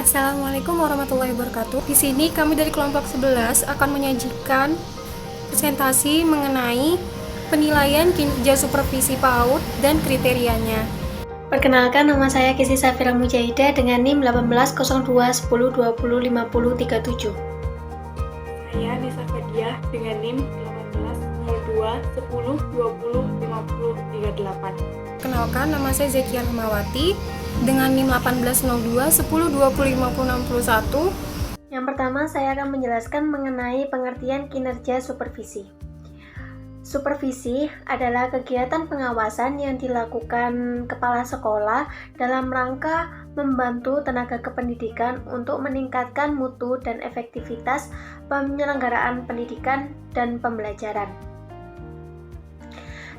Assalamualaikum warahmatullahi wabarakatuh. Di sini kami dari kelompok 11 akan menyajikan presentasi mengenai penilaian kinerja supervisi PAUD dan kriterianya. Perkenalkan, nama saya Kisi Safira Mujahidah dengan NIM 180210205037. Saya Nisa Fadiah dengan NIM 180210205038. Kenalkan, nama saya Zekia Rahmawati dengan NIM 180210205061. Yang pertama, saya akan menjelaskan mengenai pengertian kinerja supervisi. Supervisi adalah kegiatan pengawasan yang dilakukan kepala sekolah dalam rangka membantu tenaga kependidikan untuk meningkatkan mutu dan efektivitas penyelenggaraan pendidikan dan pembelajaran.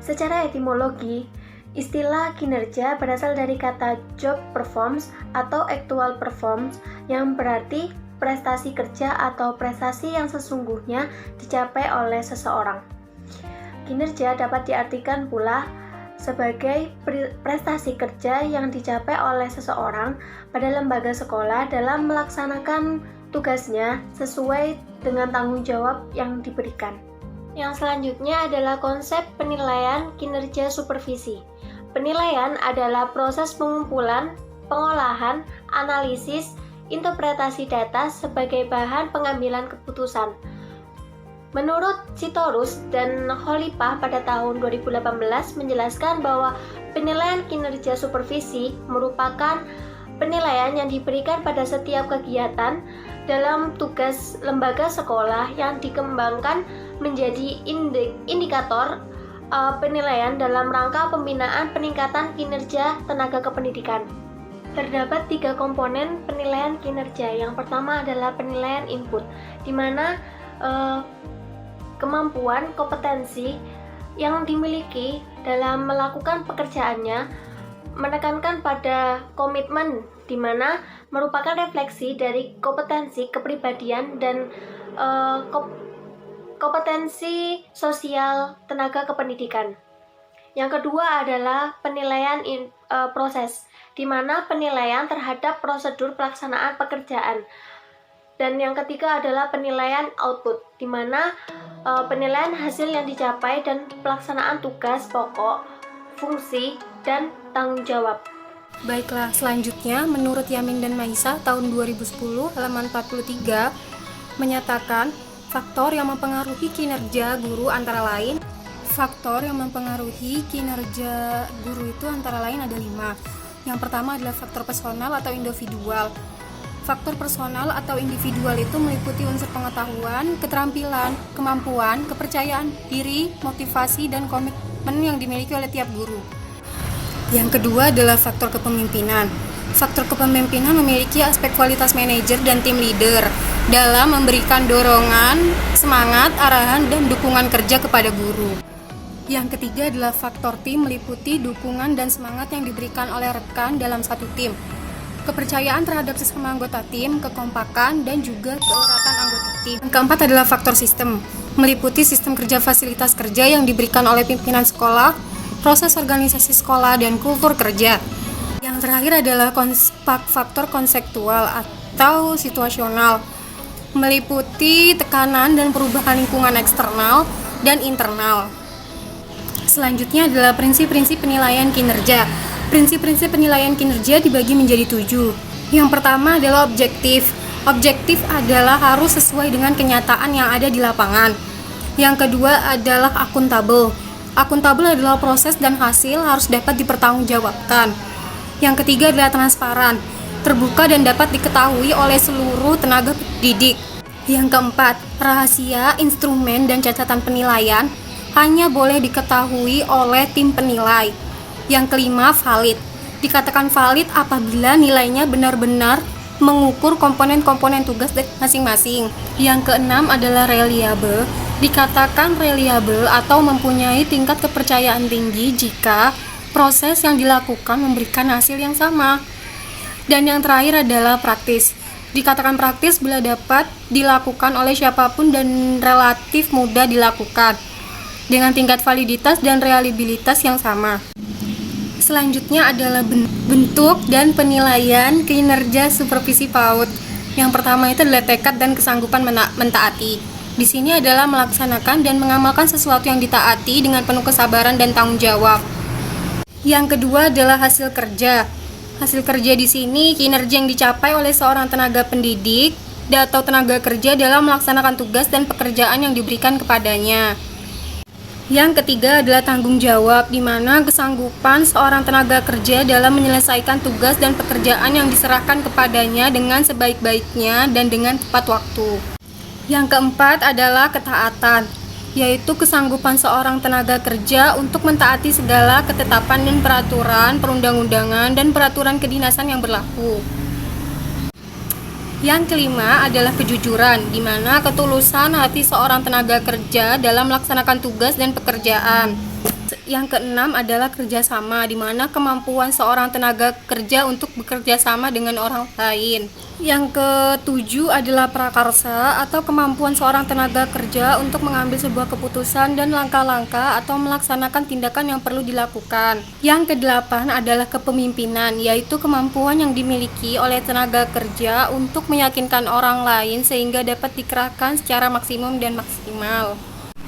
Secara etimologi, istilah kinerja berasal dari kata job performance atau actual performance yang berarti prestasi kerja atau prestasi yang sesungguhnya dicapai oleh seseorang. Kinerja dapat diartikan pula sebagai prestasi kerja yang dicapai oleh seseorang pada lembaga sekolah dalam melaksanakan tugasnya sesuai dengan tanggung jawab yang diberikan. Yang selanjutnya adalah konsep penilaian kinerja supervisi. Penilaian adalah proses pengumpulan, pengolahan, analisis, interpretasi data sebagai bahan pengambilan keputusan. Menurut Sitorus dan Khalifah pada tahun 2018 menjelaskan bahwa penilaian kinerja supervisi merupakan penilaian yang diberikan pada setiap kegiatan dalam tugas lembaga sekolah yang dikembangkan menjadi indikator penilaian dalam rangka pembinaan peningkatan kinerja tenaga kependidikan. Terdapat 3 komponen penilaian kinerja. Yang pertama adalah penilaian input, di mana kemampuan, kompetensi yang dimiliki dalam melakukan pekerjaannya menekankan pada komitmen, di mana merupakan refleksi dari kompetensi kepribadian dan kompetensi sosial tenaga kependidikan. Yang kedua adalah penilaian proses, di mana penilaian terhadap prosedur pelaksanaan pekerjaan. Dan yang ketiga adalah penilaian output, di mana penilaian hasil yang dicapai dan pelaksanaan tugas pokok, fungsi, dan tanggung jawab. Baiklah, selanjutnya menurut Yamin dan Maisa tahun 2010 halaman 43 menyatakan faktor yang mempengaruhi kinerja guru antara lain itu antara lain ada 5. Yang pertama adalah faktor personal atau individual. Faktor personal atau individual itu meliputi unsur pengetahuan, keterampilan, kemampuan, kepercayaan diri, motivasi, dan komitmen yang dimiliki oleh tiap guru. Yang kedua adalah faktor kepemimpinan. Faktor kepemimpinan memiliki aspek kualitas manajer dan tim leader dalam memberikan dorongan, semangat, arahan, dan dukungan kerja kepada guru. Yang ketiga adalah faktor tim meliputi dukungan dan semangat yang diberikan oleh rekan dalam satu tim, kepercayaan terhadap sesama anggota tim, kekompakan, dan juga keeratan anggota tim. Yang keempat adalah faktor sistem, meliputi sistem kerja fasilitas kerja yang diberikan oleh pimpinan sekolah, proses organisasi sekolah, dan kultur kerja. Yang terakhir adalah faktor konseptual atau situasional, meliputi tekanan dan perubahan lingkungan eksternal dan internal. Selanjutnya adalah prinsip-prinsip penilaian kinerja. Prinsip-prinsip penilaian kinerja dibagi menjadi 7. Yang pertama adalah objektif. Objektif adalah harus sesuai dengan kenyataan yang ada di lapangan. Yang kedua adalah akuntabel. Akuntabel adalah proses dan hasil harus dapat dipertanggungjawabkan. Yang ketiga adalah transparan, terbuka dan dapat diketahui oleh seluruh tenaga pendidik. Yang keempat, rahasia, instrumen, dan catatan penilaian hanya boleh diketahui oleh tim penilai. Yang kelima, valid. Dikatakan valid apabila nilainya benar-benar mengukur komponen-komponen tugas masing-masing. Yang keenam adalah reliable. Dikatakan reliable atau mempunyai tingkat kepercayaan tinggi jika proses yang dilakukan memberikan hasil yang sama. Dan yang terakhir adalah praktis. Dikatakan praktis bila dapat dilakukan oleh siapapun dan relatif mudah dilakukan, dengan tingkat validitas dan reliabilitas yang sama. Selanjutnya adalah bentuk dan penilaian kinerja supervisi PAUD. Yang pertama itu adalah tekad dan kesanggupan mentaati. Di sini adalah melaksanakan dan mengamalkan sesuatu yang ditaati dengan penuh kesabaran dan tanggung jawab. Yang kedua adalah hasil kerja. Hasil kerja di sini kinerja yang dicapai oleh seorang tenaga pendidik atau tenaga kerja dalam melaksanakan tugas dan pekerjaan yang diberikan kepadanya. Yang ketiga adalah tanggung jawab, di mana kesanggupan seorang tenaga kerja dalam menyelesaikan tugas dan pekerjaan yang diserahkan kepadanya dengan sebaik-baiknya dan dengan tepat waktu. Yang keempat adalah ketaatan, yaitu kesanggupan seorang tenaga kerja untuk mentaati segala ketetapan dan peraturan perundang-undangan dan peraturan kedinasan yang berlaku. Yang kelima adalah kejujuran, di mana ketulusan hati seorang tenaga kerja dalam melaksanakan tugas dan pekerjaan. Yang keenam adalah kerjasama, di mana kemampuan seorang tenaga kerja untuk bekerja sama dengan orang lain. Yang ketujuh adalah prakarsa atau kemampuan seorang tenaga kerja untuk mengambil sebuah keputusan dan langkah-langkah atau melaksanakan tindakan yang perlu dilakukan. Yang kedelapan adalah kepemimpinan, yaitu kemampuan yang dimiliki oleh tenaga kerja untuk meyakinkan orang lain sehingga dapat dikerahkan secara maksimum dan maksimal.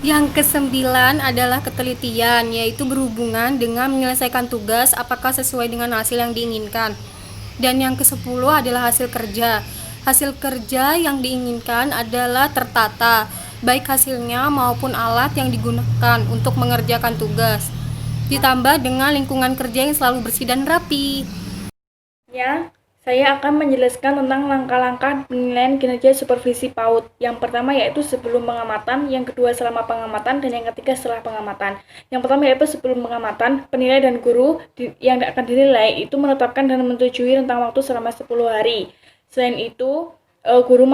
Yang kesembilan adalah ketelitian, yaitu berhubungan dengan menyelesaikan tugas apakah sesuai dengan hasil yang diinginkan. Dan yang ke-10 adalah hasil kerja. Hasil kerja yang diinginkan adalah tertata, baik hasilnya maupun alat yang digunakan untuk mengerjakan tugas, ditambah dengan lingkungan kerja yang selalu bersih dan rapi. Saya akan menjelaskan tentang langkah-langkah penilaian kinerja supervisi PAUD. Yang pertama yaitu sebelum pengamatan, yang kedua selama pengamatan, dan yang ketiga setelah pengamatan. Yang pertama yaitu sebelum pengamatan, penilai dan guru yang akan dinilai itu menetapkan dan menyetujui rentang waktu selama 10 hari. Selain itu, guru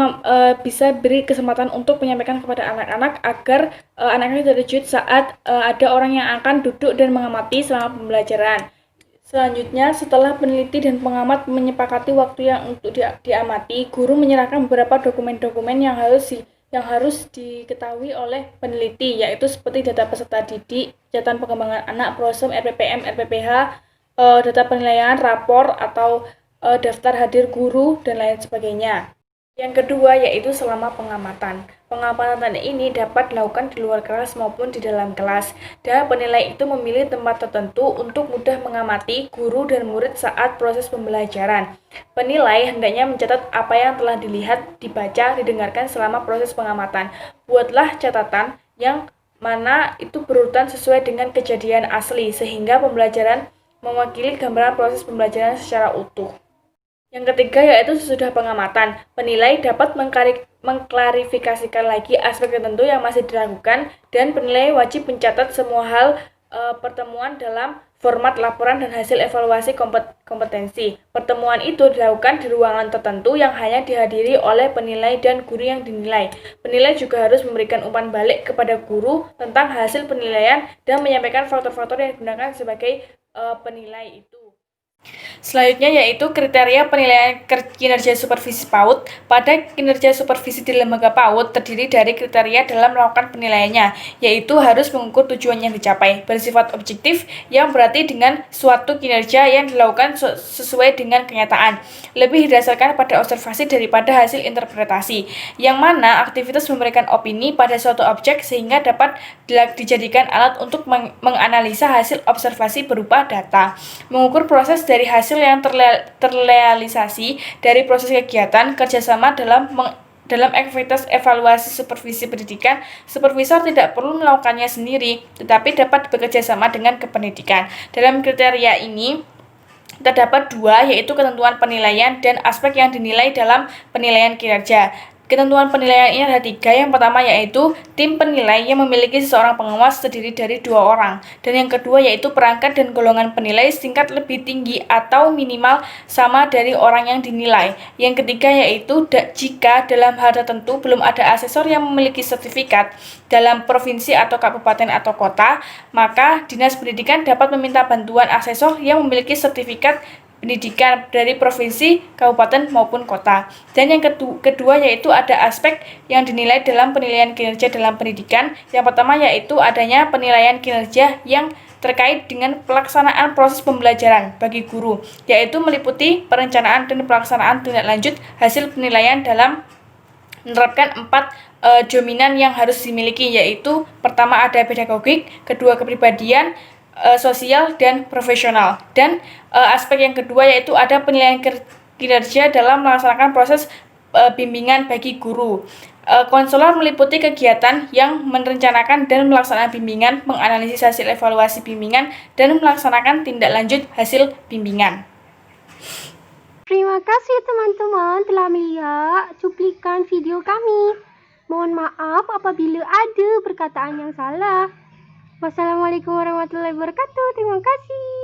bisa beri kesempatan untuk menyampaikan kepada anak-anak agar anak-anak tidak terkejut saat ada orang yang akan duduk dan mengamati selama pembelajaran. Selanjutnya, setelah peneliti dan pengamat menyepakati waktu yang untuk diamati, guru menyerahkan beberapa dokumen-dokumen yang harus diketahui oleh peneliti, yaitu seperti data peserta didik, catatan pengembangan anak, prosem, RPPM, RPPH, data penilaian, rapor atau daftar hadir guru, dan lain sebagainya. Yang kedua yaitu selama pengamatan. Pengamatan ini dapat dilakukan di luar kelas maupun di dalam kelas, dan penilai itu memilih tempat tertentu untuk mudah mengamati guru dan murid saat proses pembelajaran. Penilai hendaknya mencatat apa yang telah dilihat, dibaca, didengarkan selama proses pengamatan. Buatlah catatan yang mana itu berurutan sesuai dengan kejadian asli, sehingga pembelajaran mewakili gambaran proses pembelajaran secara utuh. Yang ketiga yaitu sesudah pengamatan, penilai dapat mengklarifikasikan lagi aspek tertentu yang masih diragukan, dan penilai wajib mencatat semua hal pertemuan dalam format laporan dan hasil evaluasi kompetensi. Pertemuan itu dilakukan di ruangan tertentu yang hanya dihadiri oleh penilai dan guru yang dinilai. Penilai juga harus memberikan umpan balik kepada guru tentang hasil penilaian dan menyampaikan faktor-faktor yang digunakan sebagai penilai itu. Selanjutnya yaitu kriteria penilaian kinerja supervisi PAUD. Pada kinerja supervisi di lembaga PAUD terdiri dari kriteria dalam melakukan penilaiannya, yaitu harus mengukur tujuan yang dicapai, bersifat objektif, yang berarti dengan suatu kinerja yang dilakukan sesuai dengan kenyataan, lebih didasarkan pada observasi daripada hasil interpretasi, yang mana aktivitas memberikan opini pada suatu objek sehingga dapat dijadikan alat untuk menganalisa hasil observasi berupa data, mengukur proses dari hasil yang terrealisasi dari proses kegiatan kerjasama dalam aktivitas evaluasi supervisi pendidikan. Supervisor tidak perlu melakukannya sendiri, tetapi dapat bekerja sama dengan kependidikan. Dalam kriteria ini terdapat dua, yaitu ketentuan penilaian dan aspek yang dinilai dalam penilaian kinerja. Ketentuan penilaian ini ada 3. Yang pertama yaitu tim penilai yang memiliki seorang pengawas terdiri dari 2 orang. Dan yang kedua yaitu perangkat dan golongan penilai tingkat lebih tinggi atau minimal sama dari orang yang dinilai. Yang ketiga yaitu jika dalam hal tertentu belum ada asesor yang memiliki sertifikat dalam provinsi atau kabupaten atau kota, maka Dinas Pendidikan dapat meminta bantuan asesor yang memiliki sertifikat pendidikan dari provinsi, kabupaten maupun kota. Dan yang kedua yaitu ada aspek yang dinilai dalam penilaian kinerja dalam pendidikan. Yang pertama yaitu adanya penilaian kinerja yang terkait dengan pelaksanaan proses pembelajaran bagi guru, yaitu meliputi perencanaan dan pelaksanaan tindak lanjut hasil penilaian dalam menerapkan 4 dominan yang harus dimiliki, yaitu pertama ada pedagogik, kedua kepribadian, sosial, dan profesional. Dan aspek yang kedua yaitu ada penilaian kinerja dalam melaksanakan proses bimbingan bagi guru. Konselor meliputi kegiatan yang merencanakan dan melaksanakan bimbingan, menganalisis hasil evaluasi bimbingan, dan melaksanakan tindak lanjut hasil bimbingan. Terima kasih teman-teman telah melihat cuplikan video kami. Mohon maaf apabila ada perkataan yang salah. Wassalamualaikum warahmatullahi wabarakatuh. Terima kasih.